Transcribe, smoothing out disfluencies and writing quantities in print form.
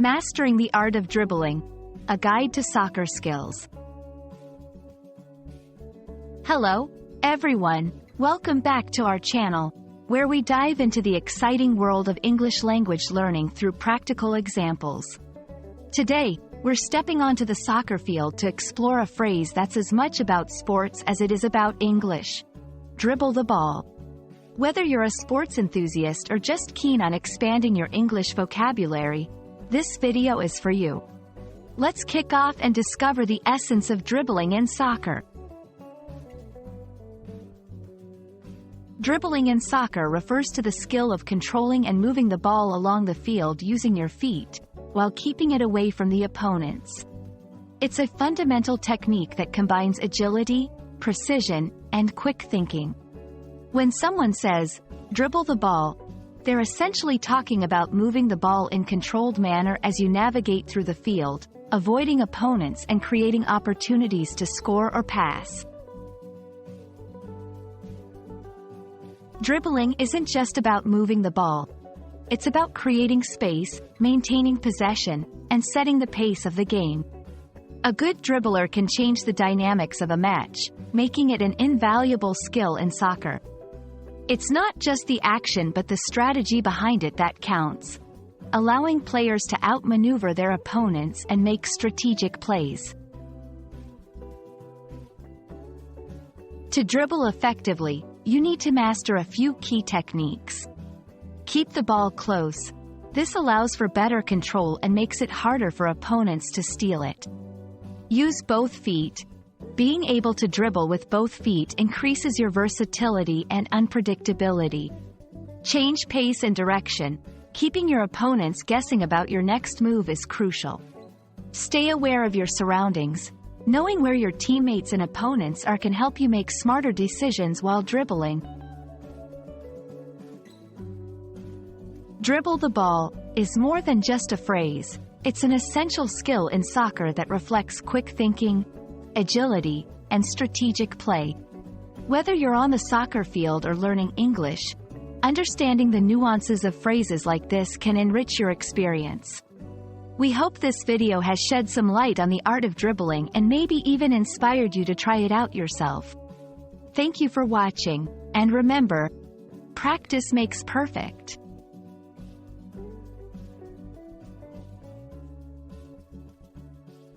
Mastering the Art of Dribbling, a guide to soccer skills. Hello, everyone. Welcome back to our channel, where we dive into the exciting world of English language learning through practical examples. Today, we're stepping onto the soccer field to explore a phrase that's as much about sports as it is about English. Dribble the ball. Whether you're a sports enthusiast or just keen on expanding your English vocabulary, this video is for you. Let's kick off and discover the essence of dribbling in soccer. Dribbling in soccer refers to the skill of controlling and moving the ball along the field using your feet, while keeping it away from the opponents. It's a fundamental technique that combines agility, precision, and quick thinking. When someone says, "dribble the ball," they're essentially talking about moving the ball in controlled manner as you navigate through the field, avoiding opponents and creating opportunities to score or pass. Dribbling isn't just about moving the ball. It's about creating space, maintaining possession, and setting the pace of the game. A good dribbler can change the dynamics of a match, making it an invaluable skill in soccer. It's not just the action but the strategy behind it that counts, allowing players to outmaneuver their opponents and make strategic plays. To dribble effectively, you need to master a few key techniques. Keep the ball close. This allows for better control and makes it harder for opponents to steal it. Use both feet. Being able to dribble with both feet increases your versatility and unpredictability. Change pace and direction. Keeping your opponents guessing about your next move is crucial. Stay aware of your surroundings. Knowing where your teammates and opponents are can help you make smarter decisions while dribbling. Dribble the ball is more than just a phrase. It's an essential skill in soccer that reflects quick thinking, agility, and strategic play. Whether you're on the soccer field or learning English, understanding the nuances of phrases like this can enrich your experience. We hope this video has shed some light on the art of dribbling and maybe even inspired you to try it out yourself. Thank you for watching, and remember, practice makes perfect.